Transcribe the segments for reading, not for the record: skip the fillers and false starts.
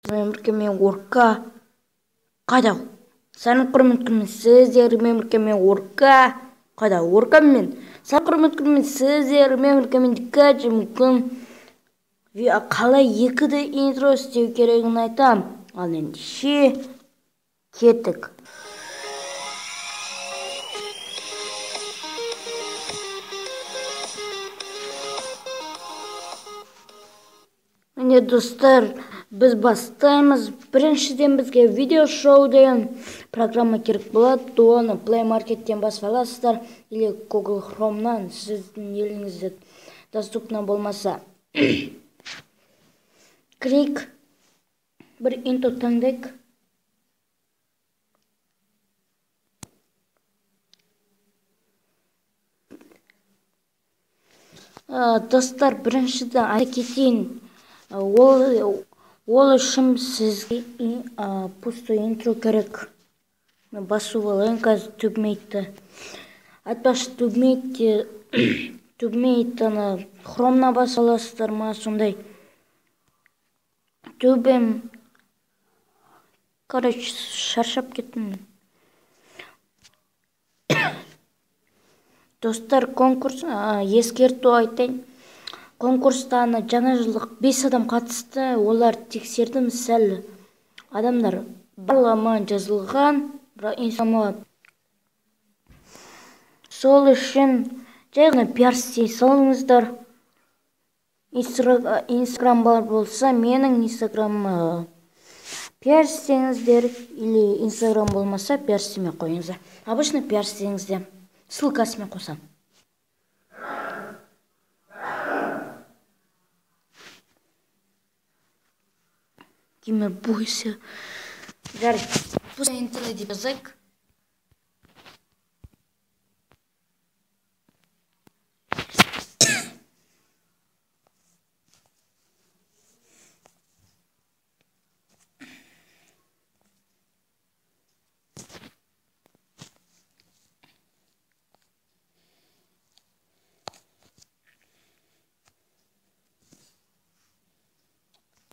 Мен орка қайда? Сәлем құрметті сіздермен бірге мен орка қайда? Орка мен. Сәлем құрметті сіздермен бірге мен диккәт мүмкін қалай 2D интро істеу керегін айтам. Ал ендеше кеттік. Міне достар, біз бастаймыз. Біріншіден бізге видео шоу деген программа керек болады. Оны Play Market'тен басып аласыздар или Google Chrome'нан, сіздің еліңізде доступна болмаса. Клик бір интро таңдайық. Достар, біріншіден айта кетейін. Ол үшін сізге пустой интро керек. Басу болайын қазір түбмейтті. Айтпашы түбмейтіні хромна бас аласыздар ма сондай. Түбім. Короче, шаршап кеттім. Достар, конкурс ескерту айтайын. Конкурстаны жаңа жылдық 5 адам қатысты. Олар тексердім, сәл адамдар барлама жазылған, бірақ инстаграмға. Сол үшін жай ғана пиар істей салыңыздар. Инстаграм бар болса, менің инстаграм пиар істеңіздер, или инстаграм болмаса пиар істемей қойыңыздар. Обычно пиар істеңіздер. Ссылкасымен қосам. Кеме бойся. Жарайды. Пусть интро деп жазайық.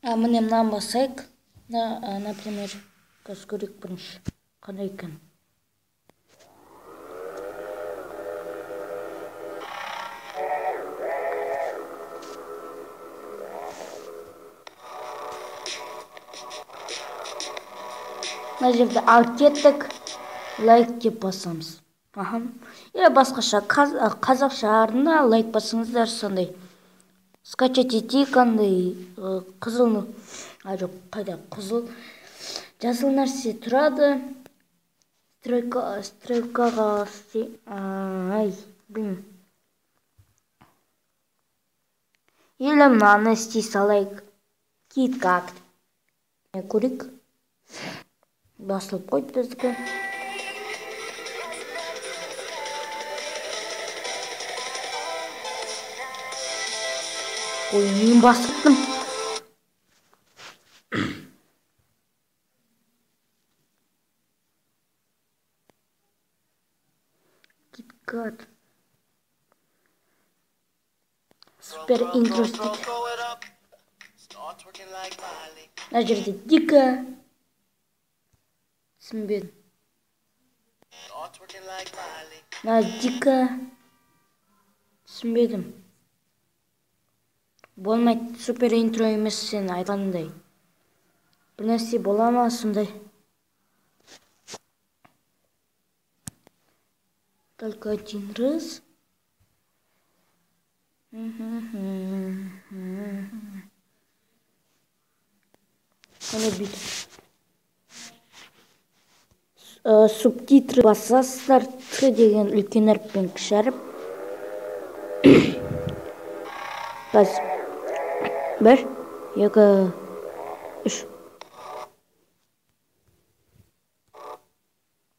Міне мынаны басайық. Например, қазір көрейік бірінші. Қандай екен? Мына жерде алып кеттік. Лайк деп басамыз. Или басқаша қазақша арна лайк басыңыздар сондай. Скачать етейік қандай қызыл, жоқ, қайда қызыл жасыл нәрсе тұрады. Стрелкаға білмеймін. Или мынаны істей салайық. KitKat. Көрейік. Басылып қойды біздікі. Ой, мен басыптым. KitKat. Супер интро істейді. Мына жерде дико. Түсінбедім. Мына дико. Түсінбедім. Болмайды, супер интро емес сен айтқандай. Бір нәрсе бола ма сондай? Только один раз. Оны бүйтіп. Субтитры басасыздар. Т деген үлкен әріппен кіші әріп. Бас. 1, 2, 3.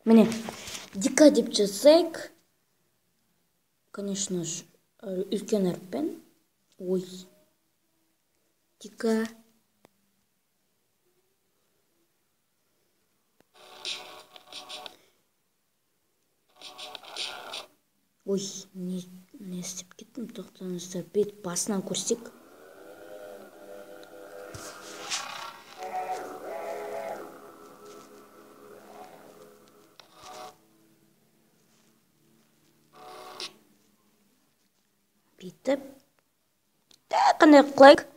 Міне, дика деп жазайық. Конечно же, үлкен әріппен. Ой. Дика. Ой, не істеп кеттім, тоқтаңыздар. Бет басынан көрсек. бүйтіп қандай қылайық.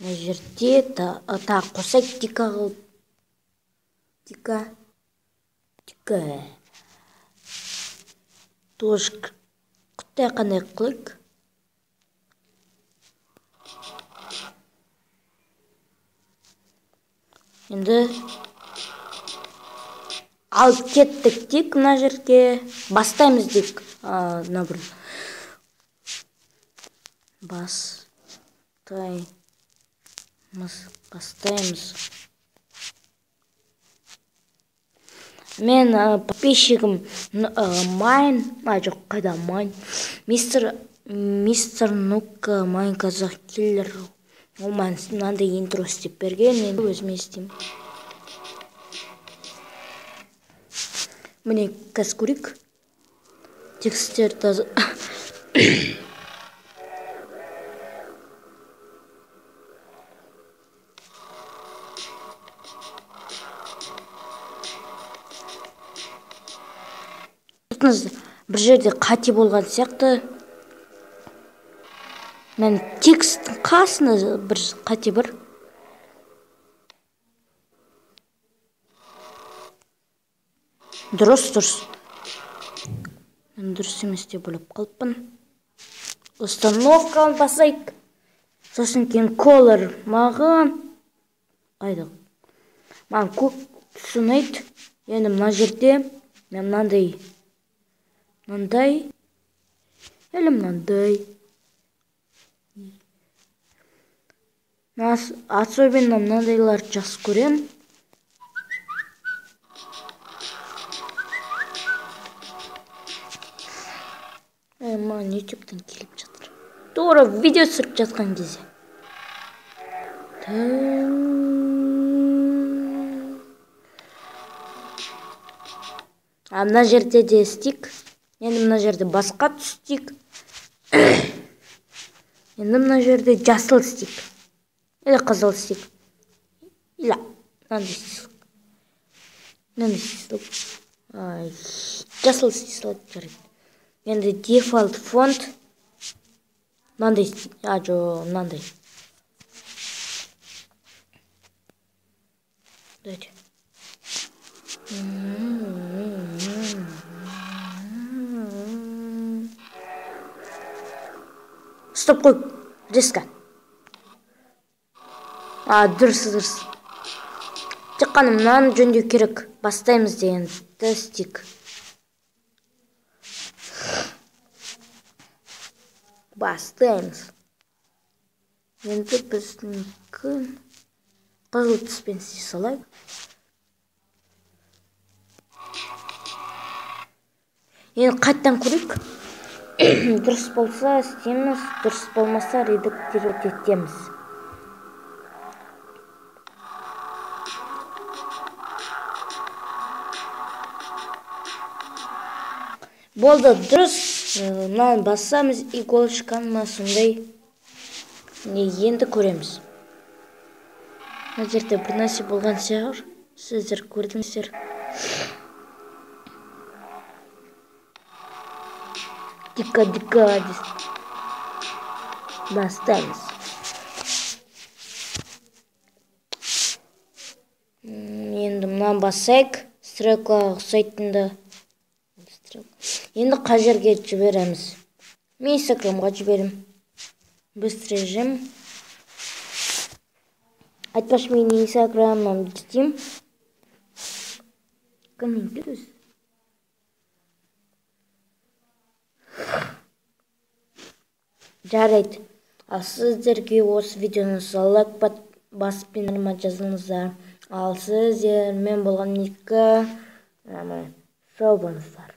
Мына жерде тағы қосайық дика қылып. Дика. Тоже қандай қылайық. Енді алып кеттік дейік мына жерге. Бастаймыз дейік. Бастаймыз. Мен подписчигім Майн, жоқ қайда Майн. Мистер Нука Майн Казах Киллер. Ол маған мынандай интро істеп берген, мен өзім естеймін. Міне қазір көрейік. Текстер таза. Бір жерде қате болған сияқты. Мен тексттің қасына бір қате бар. Дұрыс. Мен дұрыс емес деп ойлап қалыппын. Установканы басайық. Сосын кейін колор маған қайда? Маған көк түсі ұнайды. Енді мына жерде мен мынандай. Особенно мынандайларды жақсы көрем. Маған ютубтан келіп жатыр. Тура видео түсіріп жатқан кезде. Мына жерде де істейік. Енді мына жерде басқа түстейік. Енді мына жерде жасыл істейік. Или қызыл істейік. Или мынандай істейік. Жасыл істейік. Енді дефолт фонт. Мынандай істейік. Мынандай. Дайте. Стоп қой, резко. Дұрыс. Тек қана мынаны жөндеу керек. Бастаймыз деген істейік. Бастаймыз. Енді біздің қызыл түспен істей салайық. Енді қайттан көрейік. Дұрыс болса істейміз, дұрыс болмаса редактировать етеміз. Болды, дұрыс. Мынаны басамыз, иголочканы сондай. Енді көреміз. Мына жерде бір нәрсе болған шығар. Сіздер көрдіңіздер. Дика. Бастаймыз. Енді мынаны басайық. Стрелкаға ұқсайтынды. Енді қай жерге жібереміз? Мен Инстаграмға жіберем. Быстрый режим. Айтпашы мен Инстаграмнан істейм. Комментируйте. Жарайды. Ал сіздерге осы видеоны лайк басып пен жазыңыздар. Ал сіздер мен болған Ника. Сау болыңыздар.